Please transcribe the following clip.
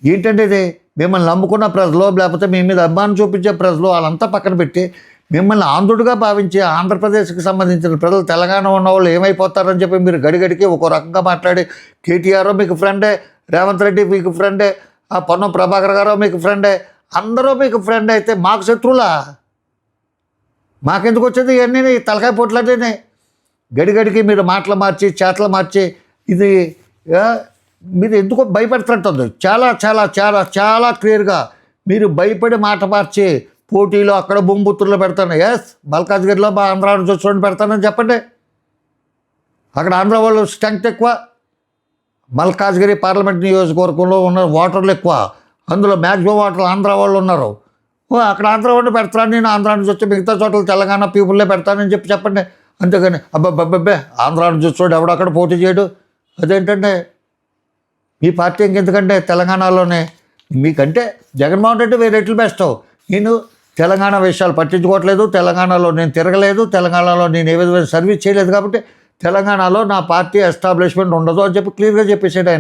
ఏంటంటే ఇది మిమ్మల్ని నమ్ముకున్న ప్రజలు, లేకపోతే మీ మీద అభిమానం చూపించే ప్రజలు వాళ్ళంతా పక్కన పెట్టి మిమ్మల్ని ఆంధ్రుడిగా భావించి ఆంధ్రప్రదేశ్కి సంబంధించిన ప్రజలు, తెలంగాణ ఉన్న వాళ్ళు ఏమైపోతారని చెప్పి మీరు గడిగడికి ఒక్కో రకంగా మాట్లాడి, కేటీఆర్ మీకు ఫ్రెండే, రేవంత్ రెడ్డి మీకు ఫ్రెండే, ఆ పొన్నం ప్రభాకర్ గారు మీకు ఫ్రెండే, అందరూ మీకు ఫ్రెండ్ అయితే మాకు శత్రువులా? మాకెందుకు వచ్చేది ఇవన్నీ తలకాయ పోట్లనే? గడిగడికి మీరు మాటలు మార్చి చేతలు మార్చి ఇది మీరు ఎందుకో భయపెడుతుంటుంది. చాలా చాలా చాలా చాలా క్లియర్గా మీరు భయపడి మాట మార్చి పోటీలో అక్కడ బొంబుత్తుల్లో పెడతాను. ఎస్, మల్కాజ్గిరిలో మా ఆంధ్ర నుంచి చూడండి పెడతానని చెప్పండి. అక్కడ ఆంధ్ర వాళ్ళు స్ట్రెంగ్త్ ఎక్కువ. మల్కాజ్గిరి పార్లమెంట్ నియోజకవర్గంలో ఉన్న ఓటర్లు ఎక్కువ, అందులో మ్యాక్సిమం ఓటర్లు ఆంధ్ర వాళ్ళు ఉన్నారు. అక్కడ ఆంధ్ర వాళ్ళు పెడతాను, నేను ఆంధ్ర నుంచి వచ్చి మిగతా చోట్ల తెలంగాణ పీపుల్లే పెడతానని చెప్పండి. అంతేగాని అబ్బాబ్బే ఆంధ్ర నుంచి చూడు ఎవడక్కడ పోటీ చేయడు అదేంటంటే మీ పార్టీ ఇంకెందుకంటే తెలంగాణలోనే మీకంటే జగన్మోహన్ రెడ్డి వెయ్యి రెట్లు బెస్ట్. నేను తెలంగాణ విషయాలు పట్టించుకోవట్లేదు, తెలంగాణలో నేను తిరగలేదు, తెలంగాణలో నేను ఏ విధమైన సర్వీస్ చేయలేదు, కాబట్టి తెలంగాణలో నా పార్టీ ఎస్టాబ్లిష్మెంట్ ఉండదు అని చెప్పి క్లియర్గా చెప్పేసాడు ఆయన.